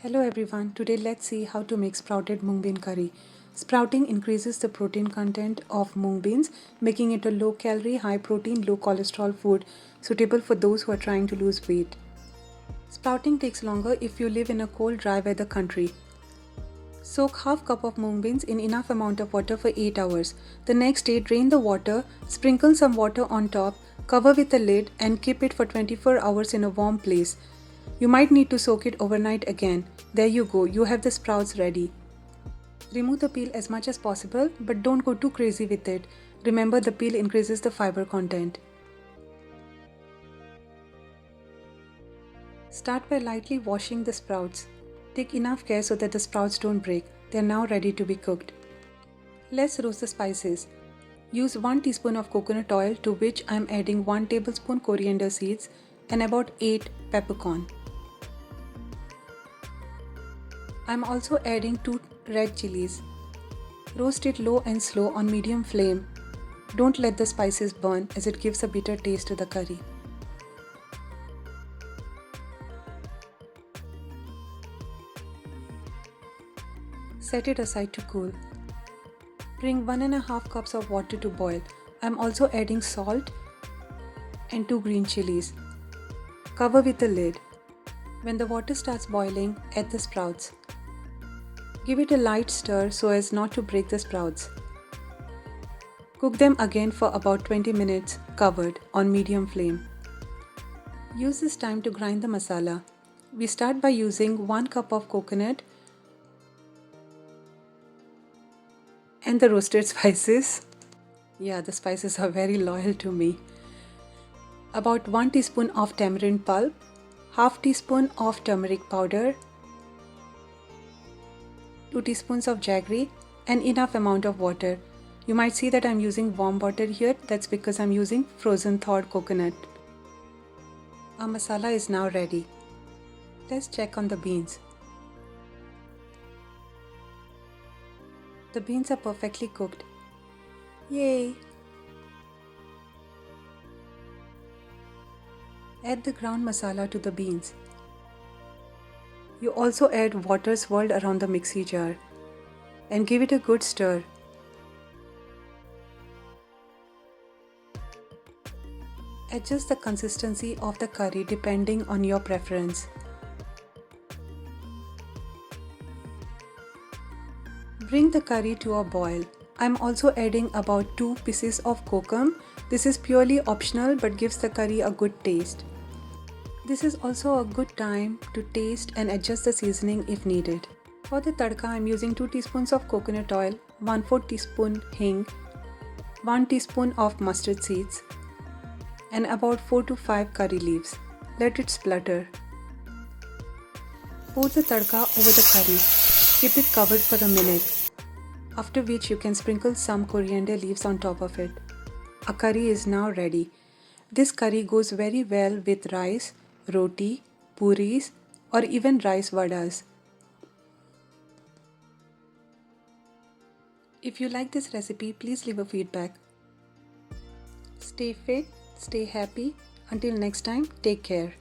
Hello everyone, today let's see how to make sprouted mung bean curry. Sprouting increases the protein content of mung beans, making it a low calorie, high protein, low cholesterol food suitable for those who are trying to lose weight. Sprouting takes longer if you live in a cold, dry weather country. Soak half cup of mung beans in enough amount of water for 8 hours. The next day, drain the water, sprinkle some water on top, cover with a lid and keep it for 24 hours in a warm place. You might need to soak it overnight again. There you go, you have the sprouts ready. Remove the peel as much as possible, but don't go too crazy with it. Remember, the peel increases the fiber content. Start by lightly washing the sprouts. Take enough care so that the sprouts don't break. They are now ready to be cooked. Let's roast the spices. Use 1 teaspoon of coconut oil, to which I am adding 1 tablespoon coriander seeds and about 8 peppercorn. I am also adding 2 red chillies. Roast it low and slow on medium flame. Don't let the spices burn, as it gives a bitter taste to the curry. Set it aside to cool. Bring 1.5 cups of water to boil. I am also adding salt and 2 green chilies. Cover with a lid. When the water starts boiling, add the sprouts. Give it a light stir so as not to break the sprouts. Cook them again for about 20 minutes covered on medium flame. Use this time to grind the masala. We start by using 1 cup of coconut and the roasted spices. Yeah, the spices are very loyal to me. About 1 teaspoon of tamarind pulp, half teaspoon of turmeric powder, 2 teaspoons of jaggery and enough amount of water. You might see that I'm using warm water here. That's because I'm using frozen thawed coconut. Our masala is now ready. Let's check on the beans. The beans are perfectly cooked. Yay! Add the ground masala to the beans. You also add water swirled around the mixie jar and give it a good stir. Adjust the consistency of the curry depending on your preference. Bring the curry to a boil. I am also adding about 2 pieces of kokum. This is purely optional but gives the curry a good taste. This is also a good time to taste and adjust the seasoning if needed. For the tadka, I am using 2 teaspoons of coconut oil, 1/4 teaspoon hing, 1 teaspoon of mustard seeds, and about 4 to 5 curry leaves. Let it splutter. Pour the tadka over the curry. Keep it covered for a minute, after which you can sprinkle some coriander leaves on top of it. Our curry is now ready. This curry goes very well with rice, roti, puris, or even rice vadas. If you like this recipe, please leave a feedback. Stay fit, stay happy. Until next time, take care.